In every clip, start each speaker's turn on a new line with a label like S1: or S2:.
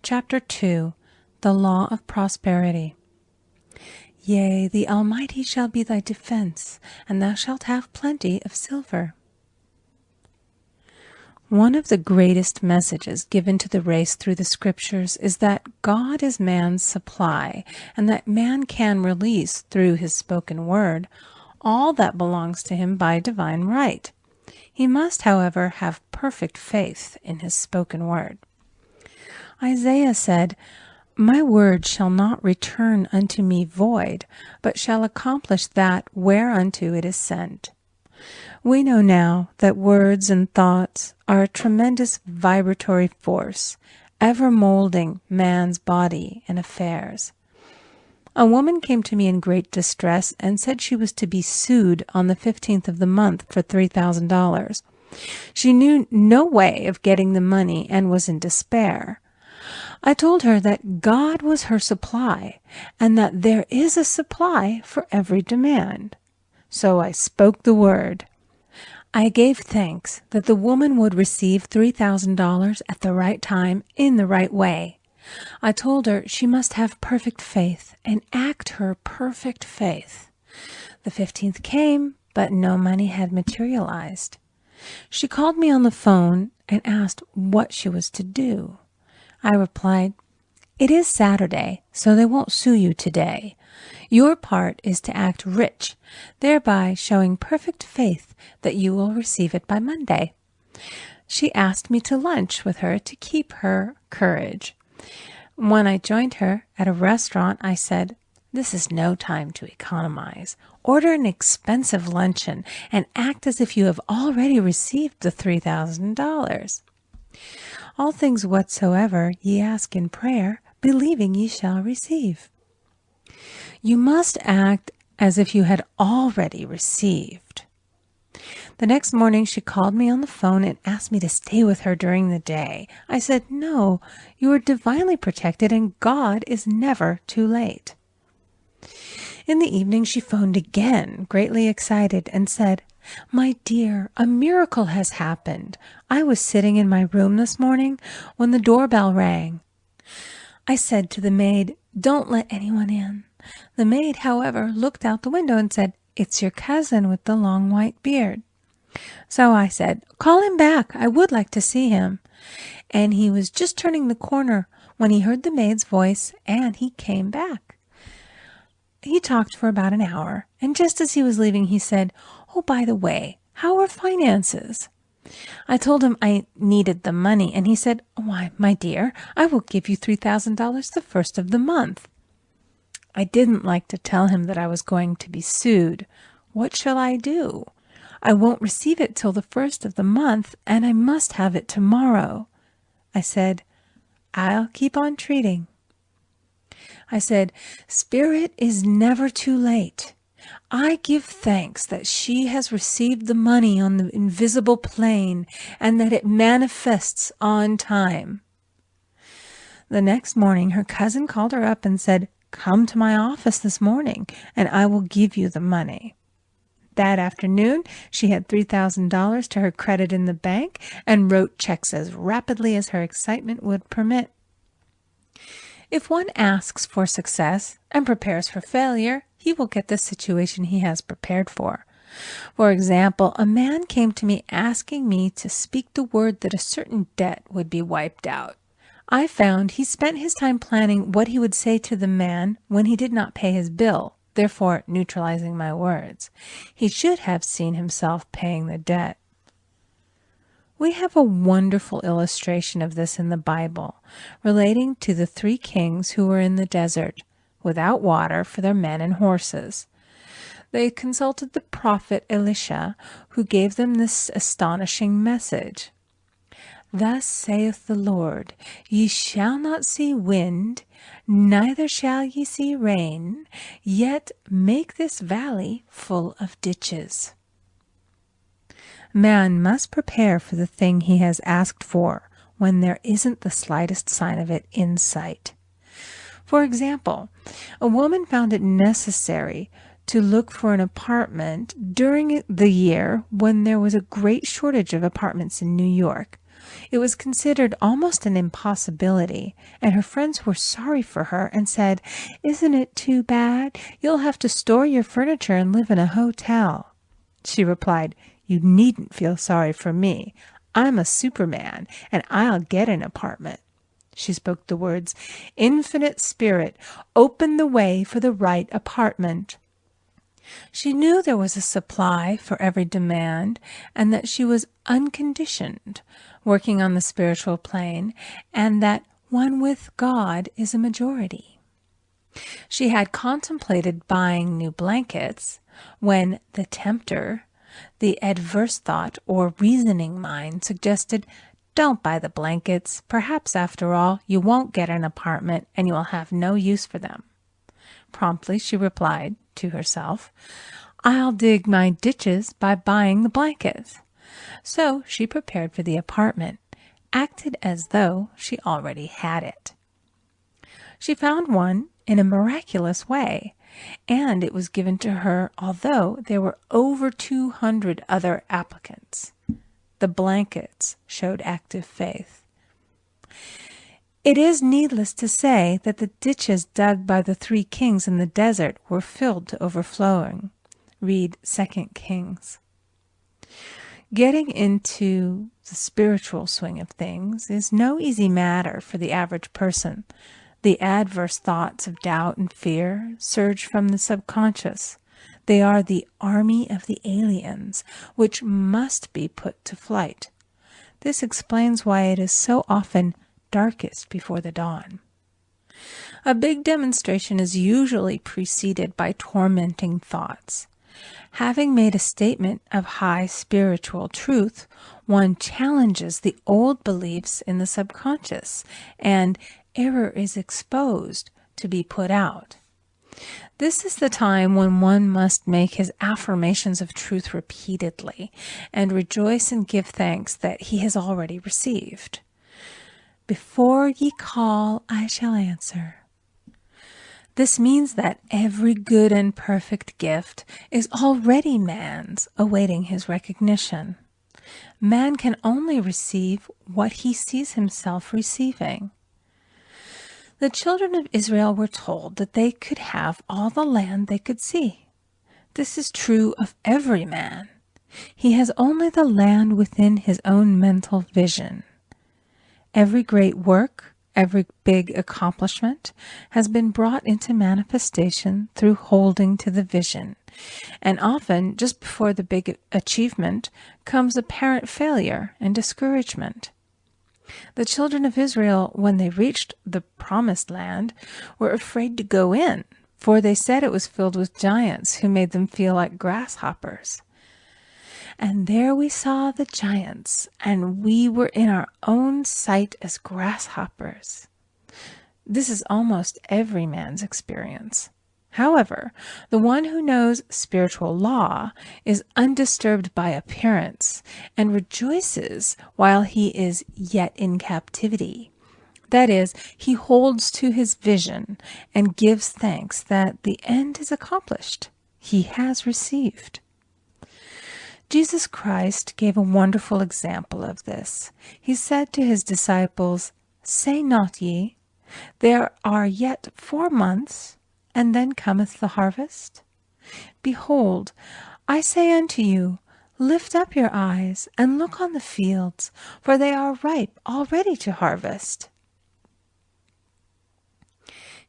S1: Chapter 2. The Law of Prosperity. Yea, the Almighty shall be thy defense, and thou shalt have plenty of silver. One of the greatest messages given to the race through the Scriptures is that God is man's supply, and that man can release, through his spoken word, all that belongs to him by divine right. He must, however, have perfect faith in his spoken word. Isaiah said, "My word shall not return unto me void, but shall accomplish that whereunto it is sent." We know now that words and thoughts are a tremendous vibratory force, ever molding man's body and affairs. A woman came to me in great distress and said she was to be sued on the 15th of the month for $3,000. She knew no way of getting the money and was in despair. I told her that God was her supply, and that there is a supply for every demand. So I spoke the word. I gave thanks that the woman would receive $3,000 at the right time in the right way. I told her she must have perfect faith and act her perfect faith. The 15th came, but no money had materialized. She called me on the phone and asked what she was to do. I replied, "It is Saturday, so they won't sue you today. Your part is to act rich, thereby showing perfect faith that you will receive it by Monday." She asked me to lunch with her to keep her courage. When I joined her at a restaurant, I said, "This is no time to economize. Order an expensive luncheon and act as if you have already received the $3,000. All things whatsoever ye ask in prayer, believing ye shall receive." You must act as if you had already received. The next morning she called me on the phone and asked me to stay with her during the day. I said, "No, you are divinely protected and God is never too late." In the evening she phoned again, greatly excited, and said, "My dear, a miracle has happened. I was sitting in my room this morning when the doorbell rang. I said to the maid, 'Don't let anyone in.' The maid, however, looked out the window and said, 'It's your cousin with the long white beard.' So I said, 'Call him back. I would like to see him.' And he was just turning the corner when he heard the maid's voice, and he came back. He talked for about an hour, and just as he was leaving, he said, 'Oh, by the way, how are finances?' I told him I needed the money, and he said, 'Why, my dear, I will give you $3,000 the first of the month.' I didn't like to tell him that I was going to be sued. What shall I do? I won't receive it till the first of the month, and I must have it tomorrow. I said, 'I'll keep on treating.' I said, 'Spirit is never too late. I give thanks that she has received the money on the invisible plane and that it manifests on time.' The next morning her cousin called her up and said, 'Come to my office this morning and I will give you the money.' That afternoon she had $3,000 to her credit in the bank and wrote checks as rapidly as her excitement would permit. If one asks for success and prepares for failure, he will get the situation he has prepared for. For example, a man came to me asking me to speak the word that a certain debt would be wiped out. I found he spent his time planning what he would say to the man when he did not pay his bill, therefore neutralizing my words. He should have seen himself paying the debt. We have a wonderful illustration of this in the Bible, relating to the 3 kings who were in the desert, without water for their men and horses. They consulted the prophet Elisha, who gave them this astonishing message. "Thus saith the Lord, Ye shall not see wind, neither shall ye see rain, yet make this valley full of ditches." Man must prepare for the thing he has asked for when there isn't the slightest sign of it in sight. For example, a woman found it necessary to look for an apartment during the year when there was a great shortage of apartments in New York. It was considered almost an impossibility, and her friends were sorry for her and said, "Isn't it too bad? You'll have to store your furniture and live in a hotel." She replied, "You needn't feel sorry for me. I'm a Superman, and I'll get an apartment." She spoke the words, "Infinite Spirit, open the way for the right apartment." She knew there was a supply for every demand, and that she was unconditioned, working on the spiritual plane, and that one with God is a majority. She had contemplated buying new blankets when the tempter, the adverse thought or reasoning mind, suggested, "Don't buy the blankets. Perhaps, after all, you won't get an apartment and you will have no use for them." Promptly she replied to herself, "I'll dig my ditches by buying the blankets." So she prepared for the apartment, acted as though she already had it. She found one in a miraculous way, and it was given to her although there were over 200 other applicants. The blankets showed active faith. It is needless to say that the ditches dug by the 3 kings in the desert were filled to overflowing. Read 2 Kings. Getting into the spiritual swing of things is no easy matter for the average person. The adverse thoughts of doubt and fear surge from the subconscious. They are the army of the aliens, which must be put to flight. This explains why it is so often darkest before the dawn. A big demonstration is usually preceded by tormenting thoughts. Having made a statement of high spiritual truth, one challenges the old beliefs in the subconscious, and error is exposed to be put out. This is the time when one must make his affirmations of truth repeatedly, and rejoice and give thanks that he has already received. "Before ye call, I shall answer." This means that every good and perfect gift is already man's, awaiting his recognition. Man can only receive what he sees himself receiving. The children of Israel were told that they could have all the land they could see. This is true of every man. He has only the land within his own mental vision. Every great work, every big accomplishment has been brought into manifestation through holding to the vision. And often, just before the big achievement, comes apparent failure and discouragement. The children of Israel, when they reached the promised land, were afraid to go in, for they said it was filled with giants who made them feel like grasshoppers. And there we saw the giants, and we were in our own sight as grasshoppers. This is almost every man's experience. However, the one who knows spiritual law is undisturbed by appearance and rejoices while he is yet in captivity. That is, he holds to his vision and gives thanks that the end is accomplished. He has received. Jesus Christ gave a wonderful example of this. He said to his disciples, "Say not ye, there are yet 4 months, and then cometh the harvest? Behold, I say unto you, lift up your eyes, and look on the fields, for they are ripe already to harvest."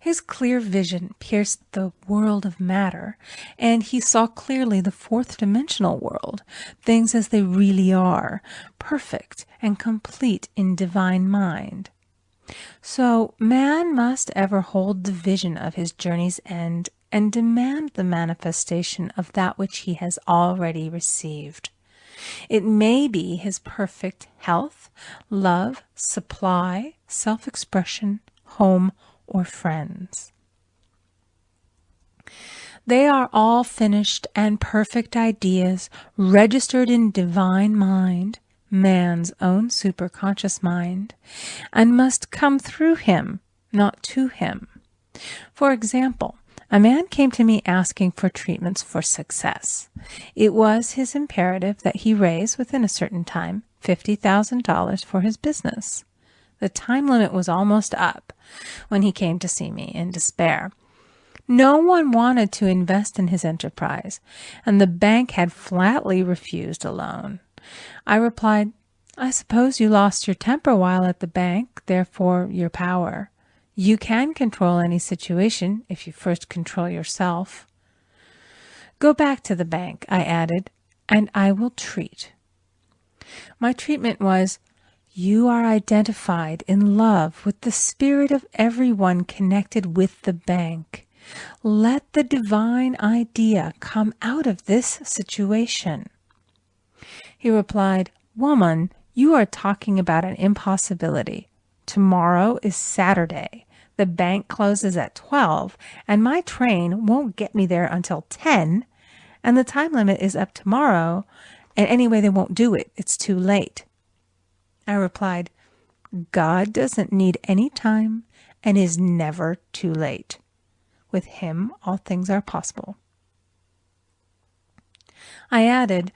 S1: His clear vision pierced the world of matter, and he saw clearly the 4th-dimensional world, things as they really are, perfect and complete in divine mind. So man must ever hold the vision of his journey's end and demand the manifestation of that which he has already received. It may be his perfect health, love, supply, self-expression, home, or friends. They are all finished and perfect ideas registered in divine mind, man's own superconscious mind, and must come through him, not to him. For example, A man came to me asking for treatments for success. It was his imperative that he raise, within a certain time, $50,000 for his business. The time limit was almost up when he came to see me in despair. No one wanted to invest in his enterprise, and the bank had flatly refused a loan. I replied, "I suppose you lost your temper while at the bank, therefore your power. You can control any situation if you first control yourself." "Go back to the bank," I added, "and I will treat." My treatment was, "You are identified in love with the spirit of everyone connected with the bank. Let the divine idea come out of this situation." He replied, "Woman, you are talking about an impossibility. Tomorrow is Saturday. The bank closes at 12, and my train won't get me there until 10, and the time limit is up tomorrow, and anyway they won't do it. It's too late." I replied, "God doesn't need any time and is never too late. With him, all things are possible." I added,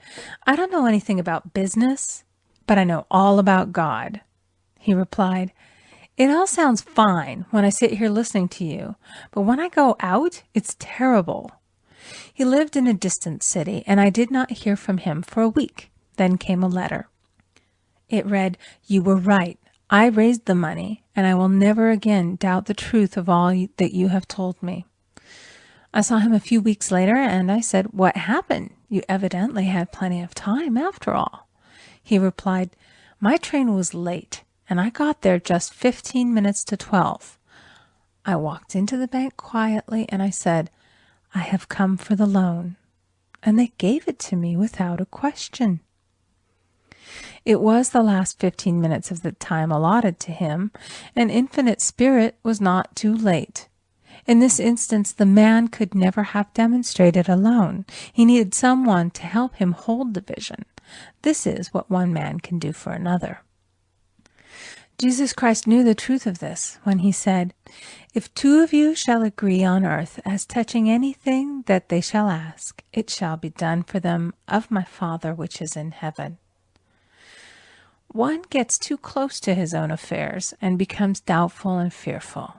S1: "I don't know anything about business, but I know all about God." He replied, "It all sounds fine when I sit here listening to you, but when I go out, it's terrible." He lived in a distant city, and I did not hear from him for a week. Then came a letter. It read, "You were right. I raised the money, and I will never again doubt the truth of all that you have told me." I saw him a few weeks later, and I said, "What happened? You evidently had plenty of time after all." He replied, "My train was late, and I got there just 15 minutes to 12. I walked into the bank quietly, and I said, 'I have come for the loan,' and they gave it to me without a question." It was the last 15 minutes of the time allotted to him, and Infinite Spirit was not too late. In this instance, the man could never have demonstrated alone. He needed someone to help him hold the vision. This is what one man can do for another. Jesus Christ knew the truth of this when he said, "If two of you shall agree on earth as touching anything that they shall ask, it shall be done for them of my Father which is in heaven." One gets too close to his own affairs and becomes doubtful and fearful.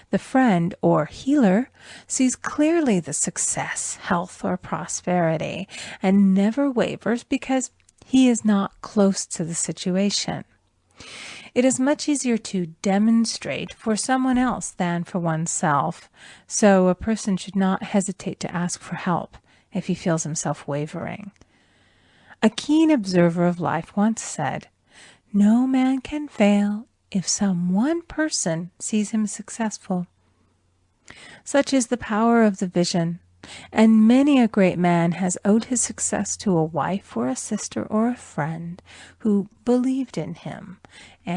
S1: The friend or healer sees clearly the success, health, or prosperity and never wavers because he is not close to the situation. It is much easier to demonstrate for someone else than for oneself, so a person should not hesitate to ask for help if he feels himself wavering. A keen observer of life once said, "No man can fail if some one person sees him successful." Such is the power of the vision, and many a great man has owed his success to a wife or a sister or a friend who believed in him and